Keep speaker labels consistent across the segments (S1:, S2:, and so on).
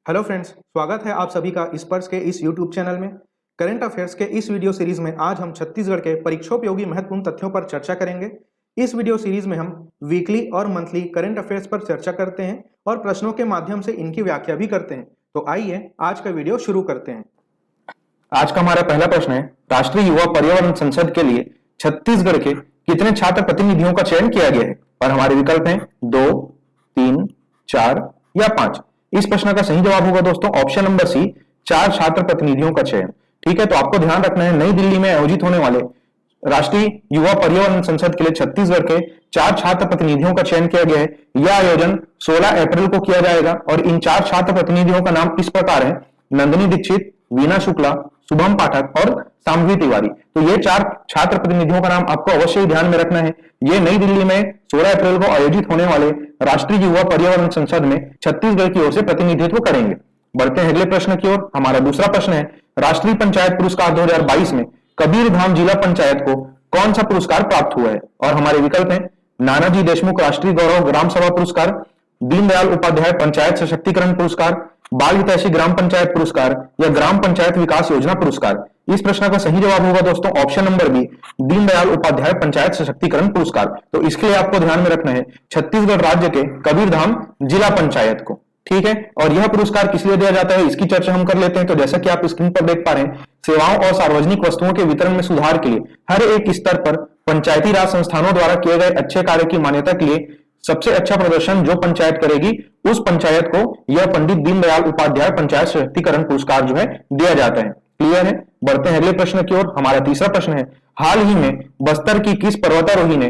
S1: Hello friends, स्वागत है आप सभी का स्पर्श के इस यूट्यूब चैनल में। करंट अफेयर्स के इस वीडियो सीरीज में आज हम छत्तीसगढ़ के परीक्षोपयोगी महत्वपूर्ण तथ्यों पर चर्चा करेंगे। इस वीडियो सीरीज में हम वीकली और मंथली करंट अफेयर्स पर चर्चा करते हैं और प्रश्नों के माध्यम से इनकी व्याख्या भी करते हैं। तो आइए आज का वीडियो शुरू करते हैं।
S2: आज का हमारा पहला प्रश्न है, राष्ट्रीय युवा पर्यावरण संसद के लिए छत्तीसगढ़ के कितने छात्र प्रतिनिधियों का चयन किया गया है? और हमारे विकल्प हैं 2, 3, 4 या 5। इस प्रश्न का सही जवाब होगा दोस्तों ऑप्शन नंबर सी, 4 छात्र प्रतिनिधियों का चयन। ठीक है, तो आपको ध्यान रखना है, नई दिल्ली में आयोजित होने वाले राष्ट्रीय युवा पर्यावरण संसद के लिए छत्तीसगढ़ के 4 छात्र प्रतिनिधियों का चयन किया गया है। यह आयोजन 16 अप्रैल को किया जाएगा और इन 4 छात्र प्रतिनिधियों का नाम इस प्रकार है: नंदिनी दीक्षित, वीना शुक्ला, शुभम पाठक और साम्वी तिवारी। तो ये 4 छात्र प्रतिनिधियों का नाम आपको अवश्य ही ध्यान में रखना है। ये नई दिल्ली में 16 अप्रैल को आयोजित होने वाले राष्ट्रीय युवा पर्यावरण संसद में छत्तीसगढ़ की ओर से प्रतिनिधित्व करेंगे। बढ़ते हैं अगले प्रश्न की ओर। हमारा दूसरा प्रश्न है, राष्ट्रीय पंचायत पुरस्कार 2022 में कबीरधाम जिला पंचायत को कौन सा पुरस्कार प्राप्त हुआ है? और हमारे विकल्प हैं नानाजी देशमुख राष्ट्रीय गौरव ग्राम सभा पुरस्कार, दीनदयाल उपाध्याय पंचायत सशक्तिकरण पुरस्कार, बाल हितैषी ग्राम पंचायत पुरस्कार या ग्राम पंचायत विकास योजना पुरस्कार। इस प्रश्न का सही जवाब होगा दोस्तों option number B, Deendayal Upadhyaya panchayat सशक्तिकरण पुरस्कार। तो इसके लिए आपको ध्यान में रखना है छत्तीसगढ़ राज्य के कबीरधाम जिला पंचायत को। ठीक है, और यह पुरस्कार किस लिए दिया जाता है इसकी चर्चा हम कर लेते हैं। तो जैसा कि आप स्क्रीन पर देख पा रहे हैं, सेवाओं और सार्वजनिक वस्तुओं के वितरण में सुधार के लिए हर एक स्तर पर पंचायती राज संस्थानों द्वारा किए गए अच्छे कार्य की मान्यता के लिए सबसे अच्छा प्रदर्शन जो पंचायत करेगी उस पंचायत को यह पंडित दीनदयाल उपाध्याय पंचायत सशक्तिकरण पुरस्कार जो है दिया जाता है। क्लियर है? बढ़ते हैं अगले प्रश्न की ओर। हमारा तीसरा प्रश्न है, हाल ही में बस्तर की किस पर्वतारोही ने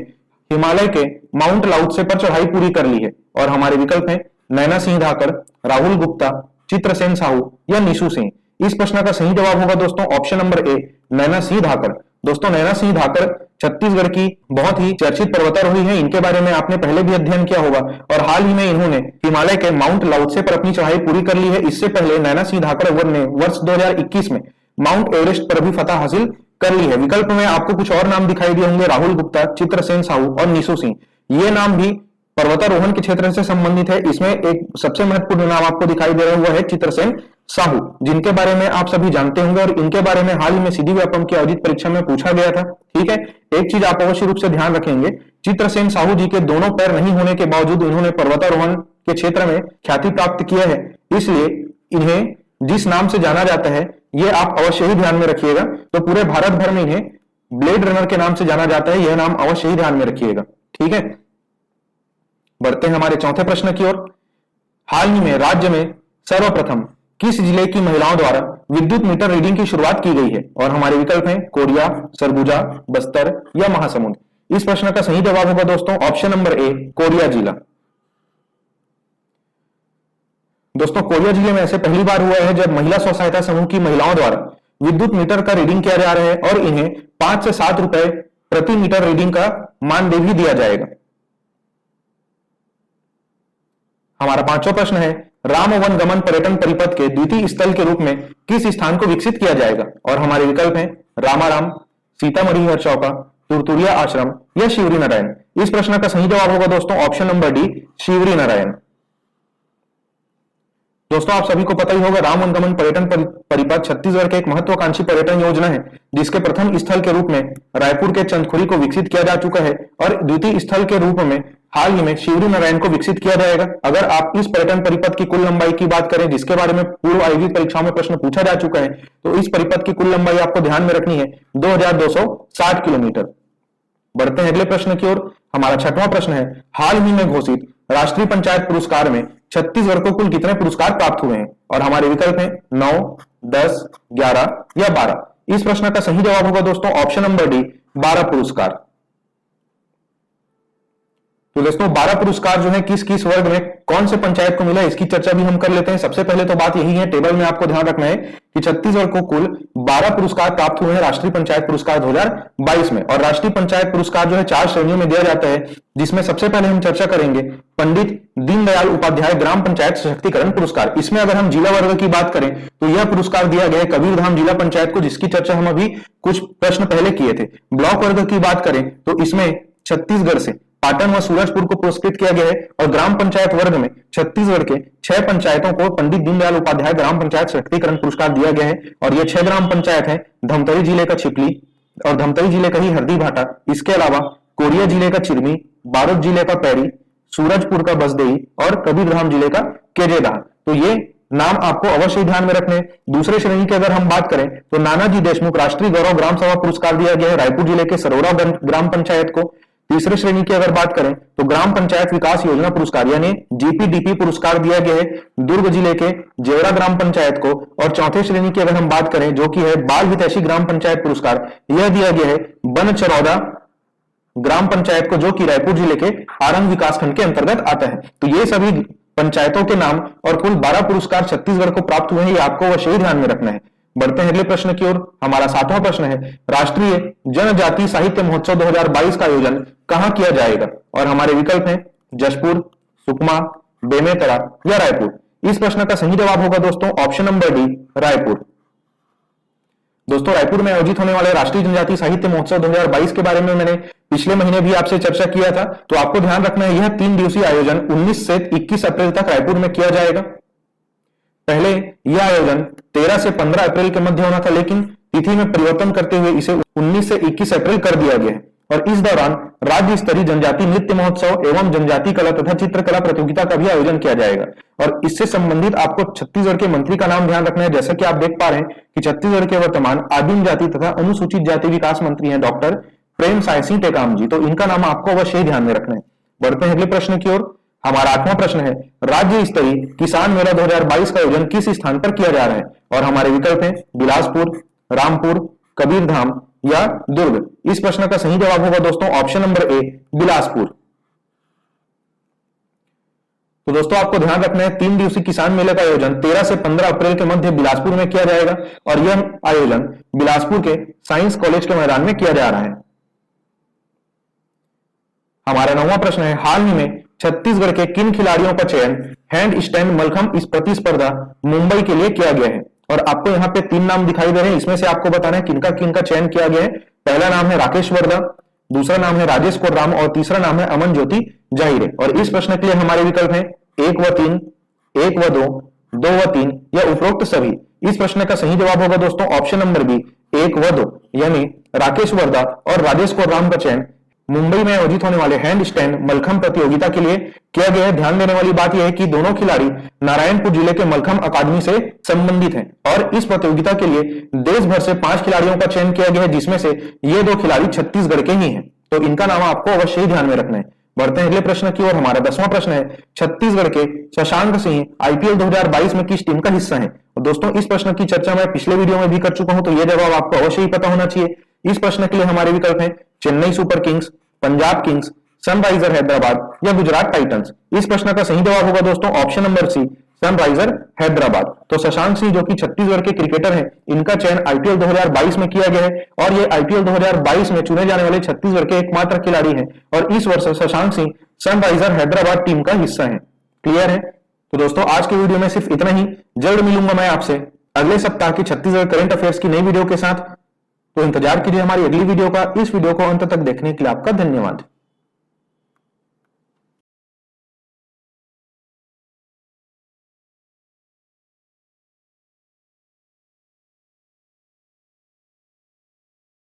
S2: हिमालय के माउंट लाउत्से पर चढ़ाई पूरी कर ली है? और हमारे विकल्प हैं नैना सिंह धाकर, राहुल गुप्ता, चित्रसेन साहू या निशु सिंह। इस प्रश्न का सही जवाब होगा दोस्तों option number A, Naina Singh धाकर। दोस्तों नैना सिंह धाकर छत्तीसगढ़ की बहुत ही चर्चित पर्वतारोही है। इनके बारे में आपने पहले भी अध्ययन किया होगा और हाल ही में इन्होंने हिमालय के माउंट लाउत्से पर अपनी चढ़ाई पूरी कर ली है। इससे पहले नैना सिंह धाकर ने वर्ष 2021 में माउंट एवरेस्ट पर भी फतह हासिल कर ली है। विकल्प में आपको कुछ और नाम दिखाई दिए होंगे, राहुल गुप्ता, चित्रसेन साहू और निशु सिंह। ये नाम भी पर्वतारोहण के क्षेत्र से संबंधित है। इसमें एक सबसे महत्वपूर्ण नाम आपको दिखाई दे रहा है चित्रसेन साहू, जिनके बारे में आप सभी जानते होंगे और इनके बारे में हाल ही में सीधी व्यापम की आयोजित परीक्षा में पूछा गया था। ठीक है, एक चीज आप अवश्य रूप से ध्यान रखेंगे, चित्रसेन साहू जी के दोनों पैर नहीं होने के बावजूद इन्होंने पर्वतारोहण के क्षेत्र में ख्याति प्राप्त किया है, इसलिए इन्हें जिस नाम से जाना जाता है ये आप अवश्य ही ध्यान में रखिएगा। तो पूरे भारत भर में इन्हें ब्लेड रनर के नाम से जाना जाता है, यह नाम अवश्य ही ध्यान में रखिएगा। ठीक है, बढ़ते हैं हमारे चौथे प्रश्न की ओर। हाल ही में राज्य में सर्वप्रथम किस जिले की महिलाओं द्वारा विद्युत मीटर रीडिंग की शुरुआत की गई है? और हमारे विकल्प हैं कोरिया, सरगुजा, बस्तर या महासमुंद। इस प्रश्न का सही जवाब होगा दोस्तों ऑप्शन नंबर ए, कोरिया जिला। दोस्तों कोरिया जिले में ऐसे पहली बार हुआ है जब महिला स्व सहायता समूह की महिलाओं द्वारा विद्युत मीटर का रीडिंग किया जा रहा है और इन्हें 5 से 7 रुपए प्रति मीटर रीडिंग का मानदेय भी दिया जाएगा। हमारा पांचवा प्रश्न है, राम वन गमन पर्यटन परिपथ के द्वितीय स्थल के रूप में किस स्थान को विकसित किया जाएगा? और हमारे विकल्प हैं रामाराम, सीतामढ़ी हर चौका, तुरतुरिया आश्रम या शिवरी नारायण। इस प्रश्न का सही जवाब होगा दोस्तों option number D, Shivri Narayan. दोस्तों आप सभी को पता ही होगा, राम वनगमन पर्यटन परिपथ छत्तीसगढ़ के एक महत्वाकांक्षी पर्यटन योजना है जिसके प्रथम स्थल के रूप में रायपुर के चंदखुरी को विकसित किया जा चुका है और द्वितीय स्थल के रूप में हाल ही में शिवरी नारायण को विकसित किया जाएगा। अगर आप इस पर्यटन परिपथ की कुल लंबाई की बात करें जिसके बारे में पूर्व आयोजित परीक्षाओं में प्रश्न पूछा जा चुका है, तो इस परिपथ की कुल लंबाई आपको ध्यान में रखनी है 2260 किलोमीटर। बढ़ते हैं अगले प्रश्न की ओर। हमारा छठवां प्रश्न है, हाल ही में घोषित राष्ट्रीय पंचायत पुरस्कार में छत्तीसगढ़ को कुल कितने पुरस्कार प्राप्त हुए हैं? और हमारे विकल्प हैं 9, 10, 11 या 12। इस प्रश्न का सही जवाब होगा दोस्तों ऑप्शन नंबर डी, 12 पुरस्कार। तो दोस्तों 12 पुरस्कार जो है किस किस वर्ग में कौन से पंचायत को मिला इसकी चर्चा भी हम कर लेते हैं। सबसे पहले तो बात यही है, टेबल में आपको ध्यान रखना है कि छत्तीसगढ़ को कुल 12 पुरस्कार प्राप्त हुए हैं राष्ट्रीय पंचायत पुरस्कार 2022 में। और राष्ट्रीय पंचायत पुरस्कार जो है 4 श्रेणियों में दिया जाता है, जिसमें सबसे पहले हम चर्चा करेंगे पंडित दीनदयाल उपाध्याय ग्राम पंचायत सशक्तिकरण पुरस्कार। इसमें अगर हम जिला वर्ग की बात करें तो यह पुरस्कार दिया गया है कबीरधाम जिला पंचायत को, जिसकी चर्चा हम अभी कुछ प्रश्न पहले किए थे। ब्लॉक वर्ग की बात करें तो इसमें छत्तीसगढ़ से पाटन व सूरजपुर को पुरस्कृत किया गया है। और ग्राम पंचायत वर्ग में छत्तीसगढ़ के 6 पंचायतों को पंडित दीनदयाल उपाध्याय ग्राम पंचायत सशक्तिकरण पुरस्कार दिया गया है। और ये 6 ग्राम पंचायत है धमतरी जिले का छिपली और धमतरी जिले का ही हरदी भाटा, इसके अलावा कोरिया जिले का चिरमी, बारोद जिले का पैरी, सूरजपुर का बसदेई और कबीरधाम जिले का केजेदाह। तो ये नाम आपको अवश्य ध्यान में रखने। दूसरे श्रेणी की अगर हम बात करें तो नानाजी देशमुख राष्ट्रीय गौरव ग्राम सभा पुरस्कार दिया गया है रायपुर जिले के सरोरा ग्राम पंचायत को। तीसरे श्रेणी की अगर बात करें तो ग्राम पंचायत विकास योजना पुरस्कार यानी जीपीडीपी पुरस्कार दिया गया है दुर्ग जिले के जेवरा ग्राम पंचायत को। और चौथे श्रेणी की अगर हम बात करें जो कि है बाल हितैषी ग्राम पंचायत पुरस्कार, यह दिया गया है बनचरौदा ग्राम पंचायत को जो कि रायपुर जिले के आरंग विकासखंड के अंतर्गत आता है। तो ये सभी पंचायतों के नाम और कुल 12 पुरस्कार छत्तीसगढ़ को प्राप्त हुए हैं, ये आपको अवश्य ध्यान में रखना है। बढ़ते हैं अगले प्रश्न की ओर। हमारा 7वां प्रश्न है राष्ट्रीय जनजाति साहित्य महोत्सव 2022 का आयोजन कहां किया जाएगा? और हमारे विकल्प हैं जशपुर, सुकमा, बेमेतरा या रायपुर। इस प्रश्न का सही जवाब होगा दोस्तों ऑप्शन नंबर डी, रायपुर। दोस्तों रायपुर में आयोजित होने वाले राष्ट्रीय जनजाति साहित्य महोत्सव 2022 के बारे में मैंने पिछले महीने भी आपसे चर्चा किया था। तो आपको ध्यान रखना है यह 3 दिवसीय आयोजन 19 से 21 अप्रैल तक रायपुर में किया जाएगा। पहले यह आयोजन 13 से 15 अप्रैल के मध्य होना था, लेकिन तिथि में परिवर्तन करते हुए इसे 19 से 21 अप्रैल कर दिया गया है। और इस दौरान राज्य स्तरीय जनजाति नृत्य महोत्सव एवं जनजाति कला तथा चित्रकला प्रतियोगिता का भी आयोजन किया जाएगा। और इससे संबंधित आपको छत्तीसगढ़ के मंत्री का नाम ध्यान रखना है। जैसा कि आप देख पा रहे हैं कि छत्तीसगढ़ के वर्तमान आदिम जाति तथा अनुसूचित जाति विकास मंत्री हैं डॉक्टर प्रेम साय सिंह टेकाम जी। तो इनका नाम आपको अवश्य ध्यान में रखना है। बढ़ते हैं अगले प्रश्न की ओर। हमारा 8वां प्रश्न है राज्य स्तरीय किसान मेला 2022 का आयोजन किस स्थान पर किया जा रहा है? और हमारे विकल्प हैं बिलासपुर, रामपुर, कबीरधाम या दुर्ग। इस प्रश्न का सही जवाब होगा दोस्तों ऑप्शन नंबर ए, बिलासपुर। तो दोस्तों आपको ध्यान रखना है 3 दिवसीय किसान मेले का आयोजन 13 से 15 अप्रैल के मध्य बिलासपुर में किया जाएगा। और यह आयोजन बिलासपुर के साइंस कॉलेज के मैदान में किया जा रहा है। हमारा 9वां प्रश्न है हाल ही में छत्तीसगढ़ के किन खिलाड़ियों का चयन हैंड स्टैंड मलखंभ इस प्रतिस्पर्धा मुंबई के लिए किया गया है? और आपको यहाँ पे 3 नाम दिखाई दे रहे हैं, इसमें से आपको बताना है किनका किनका चयन किया गया है। पहला नाम है राकेश वर्धा, दूसरा नाम है राजेश कोर्राम और तीसरा नाम है अमन ज्योति जाहिरे। और इस प्रश्न के लिए हमारे विकल्प हैं 1 व 3, 1 व 2, 2 व 3 या उपरोक्त सभी। इस प्रश्न का सही जवाब होगा दोस्तों ऑप्शन नंबर बी, 1 व 2, यानी राकेश वर्धा और राजेश कोर्राम का चयन मुंबई में आयोजित होने वाले हैंड स्टैंड मलखंभ प्रतियोगिता के लिए किया गया है। ध्यान देने वाली बात यह है कि दोनों खिलाड़ी नारायणपुर जिले के मलखंभ अकादमी से संबंधित हैं। और इस प्रतियोगिता के लिए देश भर से 5 खिलाड़ियों का चयन किया गया है, जिसमें से ये 2 खिलाड़ी छत्तीसगढ़ के ही हैं। तो इनका नाम आपको अवश्य ही ध्यान में रखना है। बढ़ते हैं अगले प्रश्न की ओर। हमारा 10वां प्रश्न है छत्तीसगढ़ के शशांक सिंह आईपीएल 2022 में किस टीम का हिस्सा है? और दोस्तों इस प्रश्न की चर्चा मैं पिछले वीडियो में भी कर चुका हूं, तो यह जवाब आपको अवश्य ही पता होना चाहिए। इस प्रश्न के लिए हमारे विकल्प हैं Chennai super Kings, Punjab Kings, Sunriser Hyderabad या गुजरात टाइटंस। इस प्रश्न का सही जवाब होगा दोस्तों option number C, Sunriser Hyderabad. तो शशांक सिंह जो कि छत्तीसगढ़ के क्रिकेटर हैं, इनका चयन आईपीएल 2022 में किया गया है। और ये आईपीएल 2022 में चुने जाने वाले छत्तीसगढ़ के एकमात्र खिलाड़ी हैं। और इस वर्ष शशांक सिंह सनराइजर हैदराबाद टीम का हिस्सा है। क्लियर है? तो दोस्तों आज के वीडियो में सिर्फ इतना ही। जल्द मिलूंगा मैं आपसे अगले सप्ताह की छत्तीसगढ़ करंट अफेयर्स की नई वीडियो के साथ। तो इंतजार कीजिए हमारी अगली वीडियो का। इस वीडियो को अंत तक देखने के लिए आपका धन्यवाद।